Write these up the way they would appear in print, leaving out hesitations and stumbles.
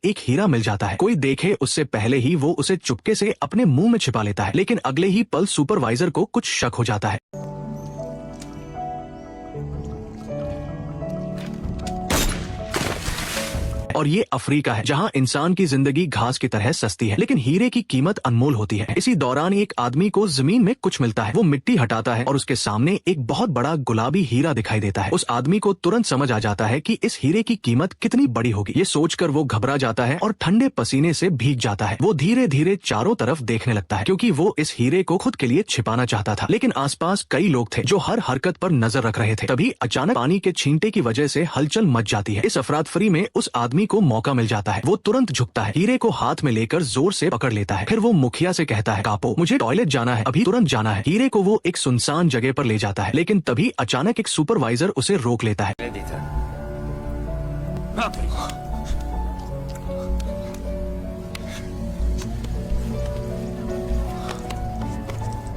एक हीरा मिल जाता है। कोई देखे उससे पहले ही वो उसे चुपके से अपने मुंह में छिपा लेता है, लेकिन अगले ही पल सुपरवाइजर को कुछ शक हो जाता है। और ये अफ्रीका है, जहाँ इंसान की जिंदगी घास की तरह सस्ती है, लेकिन हीरे की कीमत अनमोल होती है। इसी दौरान एक आदमी को जमीन में कुछ मिलता है। वो मिट्टी हटाता है और उसके सामने एक बहुत बड़ा गुलाबी हीरा दिखाई देता है। उस आदमी को तुरंत समझ आ जाता है कि इस हीरे की कीमत कितनी बड़ी होगी। ये सोचकर वो घबरा जाता है और ठंडे पसीने से भीग जाता है। वो धीरे धीरे चारों तरफ देखने लगता है, क्योंकि वो इस हीरे को खुद के लिए छिपाना चाहता था, लेकिन आसपास कई लोग थे जो हर हरकत पर नजर रख रहे थे। तभी अचानक पानी के छींटे की वजह से हलचल मच जाती है। इस अफरातफरी में उस आदमी को मौका मिल जाता है। वो तुरंत झुकता है, हीरे को हाथ में लेकर जोर से पकड़ लेता है। फिर वो मुखिया से कहता है, कापो, मुझे टॉयलेट जाना है, अभी तुरंत जाना है। हीरे को वो एक सुनसान जगह पर ले जाता है, लेकिन तभी अचानक एक सुपरवाइजर उसे रोक लेता है।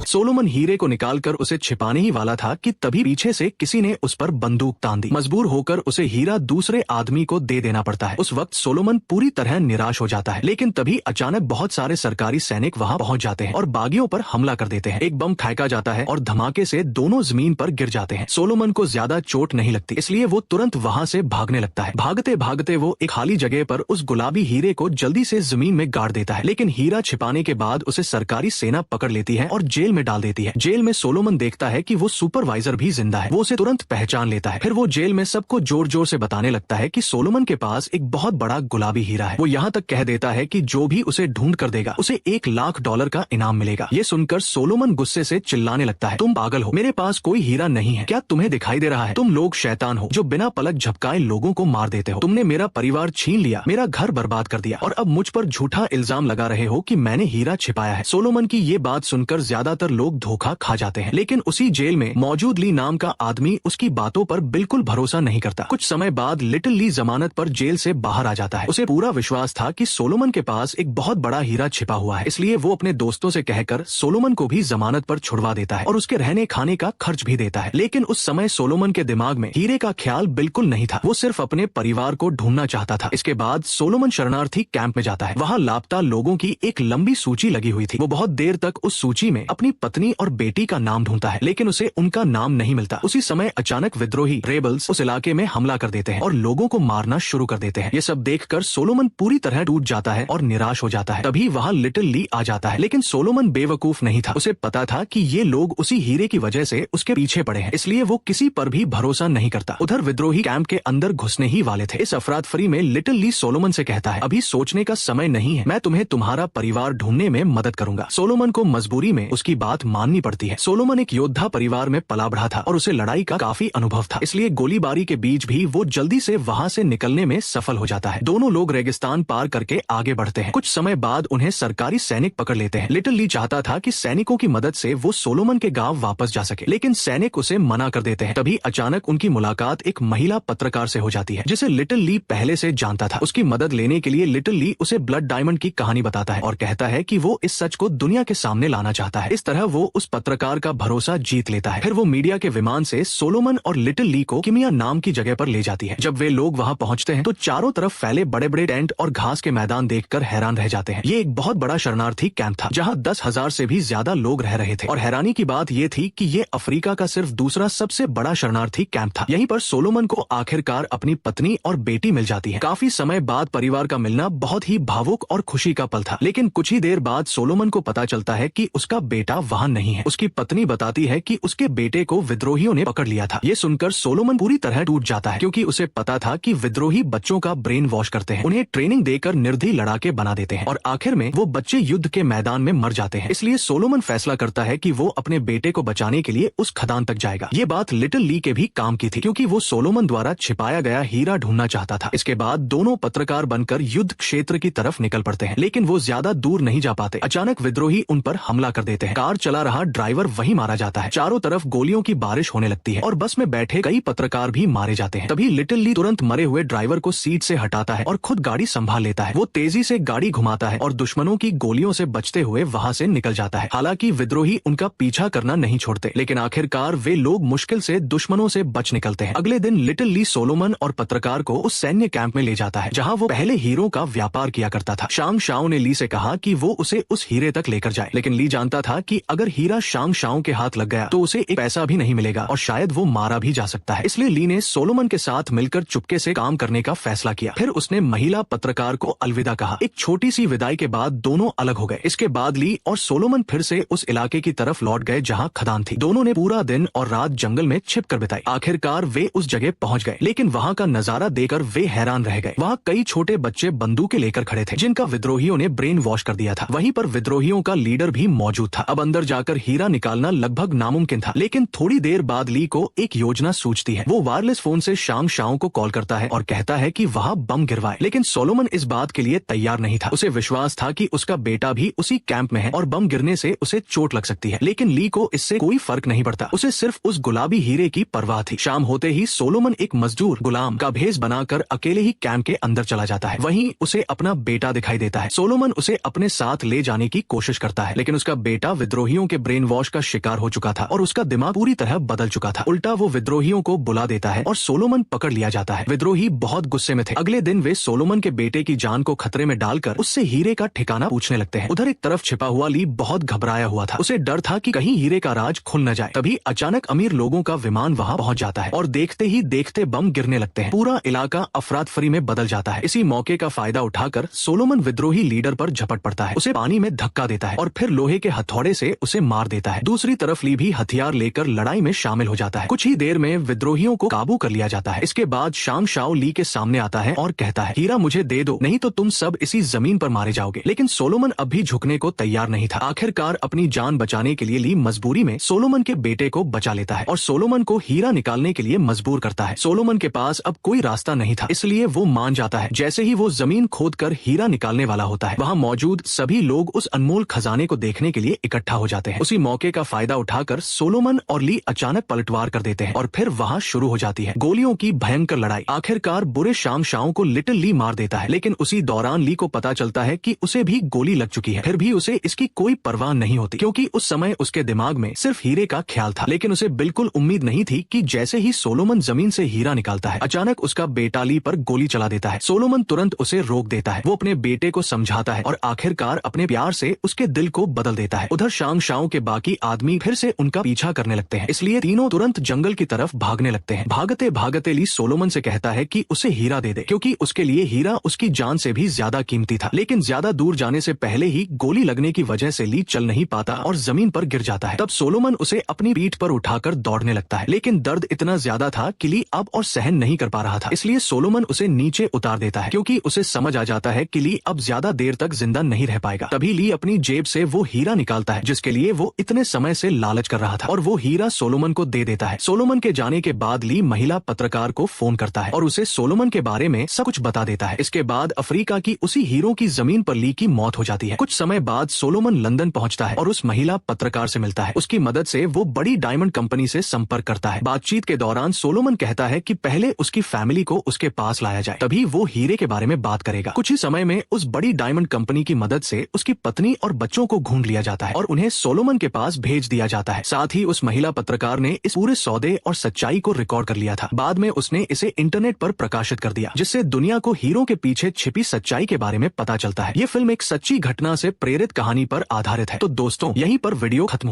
सोलोमन हीरे को निकालकर उसे छिपाने ही वाला था कि तभी पीछे से किसी ने उस पर बंदूक तान दी। मजबूर होकर उसे हीरा दूसरे आदमी को दे देना पड़ता है। उस वक्त सोलोमन पूरी तरह निराश हो जाता है, लेकिन तभी अचानक बहुत सारे सरकारी सैनिक वहां पहुंच जाते हैं और बागियों पर हमला कर देते हैं। एक बम फेंका जाता है और धमाके से दोनों जमीन पर गिर जाते हैं। सोलोमन को ज्यादा चोट नहीं लगती, इसलिए वो तुरंत वहां से भागने लगता है। भागते भागते वो एक खाली जगह पर उस गुलाबी हीरे को जल्दी से जमीन में गाड़ देता है, लेकिन हीरा छिपाने के बाद उसे सरकारी सेना पकड़ लेती है और जेल में डाल देती है। जेल में सोलोमन देखता है कि वो सुपरवाइजर भी जिंदा है। वो उसे तुरंत पहचान लेता है। फिर वो जेल में सबको जोर जोर से बताने लगता है कि सोलोमन के पास एक बहुत बड़ा गुलाबी हीरा है। वो यहाँ तक कह देता है कि जो भी उसे ढूंढ कर देगा उसे $1,00,000 का इनाम मिलेगा। ये सुनकर सोलोमन गुस्से से चिल्लाने लगता है, तुम पागल हो, मेरे पास कोई हीरा नहीं है। क्या तुम्हें दिखाई दे रहा है? तुम लोग शैतान हो जो बिना पलक झपकाए लोगों को मार देते हो। तुमने मेरा परिवार छीन लिया, मेरा घर बर्बाद कर दिया और अब मुझ पर झूठा इल्जाम लगा रहे हो कि मैंने हीरा छिपाया है। सोलोमन की ये बात सुनकर ज्यादातर लोग धोखा खा जाते हैं, लेकिन उसी जेल में मौजूद ली नाम का आदमी उसकी बातों पर बिल्कुल भरोसा नहीं करता। कुछ समय बाद लिटिल ली जमानत पर जेल से बाहर आ जाता है। उसे पूरा विश्वास था कि सोलोमन के पास एक बहुत बड़ा हीरा छिपा हुआ है, इसलिए वो अपने दोस्तों से कहकर सोलोमन को भी जमानत पर छुड़वा देता है और उसके रहने खाने का खर्च भी देता है। लेकिन उस समय सोलोमन के दिमाग में हीरे का ख्याल बिल्कुल नहीं था। वो सिर्फ अपने परिवार को ढूंढना चाहता था। इसके बाद सोलोमन शरणार्थी कैंप में जाता है। वहाँ लापता लोगों की एक लंबी सूची लगी हुई थी। वो बहुत देर तक उस सूची में अपनी पत्नी और बेटी का नाम ढूंढता है, लेकिन उसे उनका नाम नहीं मिलता। उसी समय अचानक विद्रोही रेबल्स उस इलाके में हमला कर देते हैं और लोगों को मारना शुरू कर देते हैं। ये सब देखकर सोलोमन पूरी तरह टूट जाता है और निराश हो जाता है। तभी वहाँ लिटिल ली आ जाता है, लेकिन सोलोमन बेवकूफ नहीं था। उसे पता था कि ये लोग उसी हीरे की वजह से उसके पीछे पड़े हैं, इसलिए वो किसी पर भी भरोसा नहीं करता। उधर विद्रोही कैंप के अंदर घुसने ही वाले थे। इस अफरातफरी में लिटिल ली सोलोमन से कहता है, अभी सोचने का समय नहीं है, मैं तुम्हें तुम्हारा परिवार ढूंढने में मदद करूंगा। सोलोमन को मजबूरी में उसकी बात माननी पड़ती है। सोलोमन एक योद्धा परिवार में पला बढ़ा था और उसे लड़ाई का काफी अनुभव था, इसलिए गोलीबारी के बीच भी वो जल्दी से वहाँ से निकलने में सफल हो जाता है। दोनों लोग रेगिस्तान पार करके आगे बढ़ते हैं। कुछ समय बाद उन्हें सरकारी सैनिक पकड़ लेते हैं। लिटिल ली चाहता था कि सैनिकों की मदद से वो सोलोमन के गांव वापस जा सके, लेकिन सैनिक उसे मना कर देते हैं। तभी अचानक उनकी मुलाकात एक महिला पत्रकार से हो जाती है, जिसे लिटिल ली पहले से जानता था। उसकी मदद लेने के लिए लिटिल ली उसे ब्लड डायमंड की कहानी बताता है और कहता है कि वो इस सच को दुनिया के सामने लाना चाहता है। इस तरह वो उस पत्रकार का भरोसा जीत लेता है। फिर वो मीडिया के विमान से सोलोमन और लिटिल ली को किमिया नाम की जगह पर ले जाती है। जब वे लोग वहाँ पहुँचते हैं तो चारों तरफ फैले बड़े बड़े टेंट और घास के मैदान देखकर हैरान रह जाते हैं। ये एक बहुत बड़ा शरणार्थी कैंप था, जहाँ 10,000 से भी ज्यादा लोग रह रहे थे। और हैरानी की बात ये थी कि ये अफ्रीका का सिर्फ दूसरा सबसे बड़ा शरणार्थी कैंप था। यहीं पर सोलोमन को आखिरकार अपनी पत्नी और बेटी मिल जाती है। काफी समय बाद परिवार का मिलना बहुत ही भावुक और खुशी का पल था, लेकिन कुछ ही देर बाद सोलोमन को पता चलता है कि उसका बेटा वहाँ नहीं है। उसकी पत्नी बताती है कि उसके बेटे को विद्रोहियों ने पकड़ लिया था। ये सुनकर सोलोमन पूरी तरह टूट जाता है, क्योंकि उसे पता था कि विद्रोही बच्चों का ब्रेन वॉश करते हैं, उन्हें ट्रेनिंग देकर निर्दयी लड़ाके बना देते हैं और आखिर में वो बच्चे युद्ध के मैदान में मर जाते हैं। इसलिए सोलोमन फैसला करता है कि वो अपने बेटे को बचाने के लिए उस खदान तक जाएगा। ये बात लिटिल ली के भी काम की थी, क्योंकि वो सोलोमन द्वारा छिपाया गया हीरा ढूंढना चाहता था। इसके बाद दोनों पत्रकार बनकर युद्ध क्षेत्र की तरफ निकल पड़ते हैं, लेकिन वो ज्यादा दूर नहीं जा पाते। अचानक विद्रोही उन पर हमला कर देते हैं। कार चला रहा ड्राइवर वहीं मारा जाता है। चारों तरफ गोलियों की बारिश होने लगती है और बस में बैठे कई पत्रकार भी मारे जाते हैं। तभी लिटिल ली तुरंत मरे हुए ड्राइवर को सीट से हटाता है और खुद गाड़ी संभाल लेता है। वो तेजी से गाड़ी घुमाता है और दुश्मनों की गोलियों से बचते हुए वहां से निकल जाता है। हालांकि विद्रोही उनका पीछा करना नहीं छोड़ते, लेकिन आखिरकार वे लोग मुश्किल से दुश्मनों से बच निकलते हैं। अगले दिन लिटिल ली सोलोमन और पत्रकार को उस सैन्य कैंप में ले जाता है जहां वो पहले हीरो का व्यापार किया करता था। शांग शाओ ने ली से कहा कि वो उसे उस हीरे तक लेकर जाए, लेकिन ली जानता था कि अगर हीरा शांग शाओ के हाथ लग गया तो उसे एक पैसा भी नहीं मिलेगा और शायद वो मारा भी जा सकता है। इसलिए ली ने सोलोमन के साथ मिलकर चुपके से काम करने का फैसला किया। फिर उसने महिला पत्रकार को अलविदा कहा। एक छोटी सी विदाई के बाद दोनों अलग हो गए। इसके बाद ली और सोलोमन फिर से उस इलाके की तरफ लौट गए जहां खदान थी। दोनों ने पूरा दिन और रात जंगल में छिपकर बिताई। आखिरकार वे उस जगह पहुंच गए, लेकिन वहां का नजारा देखकर वे हैरान रह गए। वहां कई छोटे बच्चे बंदूकें लेकर खड़े थे जिनका विद्रोहियों ने ब्रेन वॉश कर दिया था। वहीं पर विद्रोहियों का लीडर भी मौजूद था। अब अंदर जाकर हीरा निकालना लगभग नामुमकिन था, लेकिन थोड़ी देर बाद ली को एक योजना सूझती है। वो वायरलेस फोन से शांग शाओ को कॉल करता है और कहता है कि वहां बम गिरवाए, लेकिन सोलोमन इस बात के लिए तैयार नहीं था। उसे विश्वास था कि उसका बेटा भी उसी कैंप में है और बम गिरने से उसे चोट लग सकती है, लेकिन ली को इससे कोई फर्क नहीं पड़ता। उसे सिर्फ उस गुलाबी हीरे की परवाह थी। शाम होते ही सोलोमन एक मजदूर गुलाम का भेष बनाकर अकेले ही कैंप के अंदर चला जाता है। वहीं उसे अपना बेटा दिखाई देता है। सोलोमन उसे अपने साथ ले जाने की कोशिश करता है, लेकिन उसका बेटा विद्रोहियों के ब्रेन वॉश का शिकार हो चुका था और उसका दिमाग पूरी तरह बदल चुका था। उल्टा वो विद्रोहियों को बुला देता है और सोलोमन पकड़ लिया जाता है। विद्रोही बहुत गुस्से में थे। अगले दिन वे सोलोमन के बेटे की जान को खतरे में डालकर उससे हीरे का ठिकाना पूछने लगते हैं। उधर एक तरफ छिपा हुआ ली बहुत घबराया हुआ था। उसे डर था कि कहीं हीरे का राज खुल न जाए। तभी अचानक अमीर लोगों का विमान वहां पहुंच जाता है और देखते ही देखते बम गिरने लगते हैं। पूरा इलाका अफरातफरी में बदल जाता है। इसी मौके का फायदा उठाकर सोलोमन विद्रोही लीडर पर झपट पड़ता है, उसे पानी में धक्का देता है और फिर लोहे के हथौड़े से उसे मार देता है। दूसरी तरफ ली भी हथियार लेकर लड़ाई में शामिल हो जाता है। कुछ ही देर में विद्रोहियों को काबू कर लिया जाता है। इसके बाद शांग शाओ ली के सामने आता है और कहता है, हीरा मुझे दे दो, नहीं तो तुम सब इसी जमीन पर मारे जाओगे। लेकिन सोलोमन अब भी झुकने को तैयार नहीं था। आखिरकार अपनी जान बचाने के लिए ली मजबूरी में सोलोमन के बेटे को बचा लेता है और सोलोमन को हीरा निकालने के लिए मजबूर करता है। सोलोमन के पास अब कोई रास्ता नहीं था, इसलिए वो मान जाता है। जैसे ही वो जमीन खोदकर हीरा निकालने वाला होता है, वहाँ मौजूद सभी लोग उस अनमोल खजाने को देखने के लिए इकट्ठा हो जाते हैं। उसी मौके का फायदा उठाकर सोलोमन और ली अचानक पलटवार कर देते हैं और फिर वहाँ शुरू हो जाती है गोलियों की भयंकर लड़ाई। आखिरकार बुरे शांग शाओ को लिटिल ली मार देता है, लेकिन उसी दौरान ली को पता चलता है कि उसे भी गोली लग चुकी है। फिर भी उसे इसकी कोई परवाह नहीं होती, क्योंकि उस समय उसके दिमाग में सिर्फ हीरे का ख्याल था। लेकिन उसे बिल्कुल उम्मीद नहीं थी कि जैसे ही सोलोमन जमीन से हीरा निकालता है, अचानक उसका बेटा ली पर गोली चला देता है। सोलोमन तुरंत उसे रोक देता है। वो अपने बेटे को समझाता है और आखिरकार अपने प्यार से उसके दिल को बदल देता है। उधर शांग शाओ के बाकी आदमी फिर से उनका पीछा करने लगते हैं, इसलिए तीनों तुरंत जंगल की तरफ भागने लगते हैं। भागते भागते ली सोलोमन से कहता है कि उसे हीरा दे दे, क्योंकि उसके लिए हीरा उसकी जान से भी ज्यादा कीमती था। लेकिन ज्यादा दूर जाने से पहले ही गोली लगने की वजह से ली चल नहीं पाता और जमीन पर गिर जाता है। तब सोलोमन उसे अपनी पीठ पर उठाकर दौड़ने लगता है, लेकिन दर्द इतना ज्यादा था कि ली अब और सहन नहीं कर पा रहा था। इसलिए सोलोमन उसे नीचे उतार देता है, क्योंकि उसे समझ आ जाता है कि ली अब ज्यादा देर तक जिंदा नहीं रह पाएगा। तभी ली अपनी जेब से वो हीरा निकालता है जिसके लिए वो इतने समय से लालच कर रहा था, और वो हीरा सोलोमन को दे देता है। सोलोमन के जाने के बाद ली महिला पत्रकार को फोन करता है और उसे सोलोमन के बारे में सब कुछ बता देता है। इसके बाद अफ्रीका की उसी हीरो की जमीन पर ली की मौत हो जाती है। कुछ समय बाद सोलोमन लंदन पहुंचता है और उस महिला पत्रकार से मिलता है। उसकी मदद से वो बड़ी डायमंड कंपनी से संपर्क करता है। बातचीत के दौरान सोलोमन कहता है कि पहले उसकी फैमिली को उसके पास लाया जाए, तभी वो हीरे के बारे में बात करेगा। कुछ ही समय में उस बड़ी डायमंड कंपनी की मदद से उसकी पत्नी और बच्चों को ढूंढ लिया जाता है और उन्हें सोलोमन के पास भेज दिया जाता है। साथ ही उस महिला पत्रकार ने इस पूरे सौदे और सच्चाई को रिकॉर्ड कर लिया था। बाद में उसने इसे इंटरनेट पर प्रकाशित कर दिया, जिससे दुनिया को हीरो के पीछे छिपी सच्चाई के बारे में पता चलता है। ये फिल्म एक सच्ची घटना से प्रेरित कहानी पर आधारित है। तो दोस्तों, यहीं पर वीडियो खत्म होता है।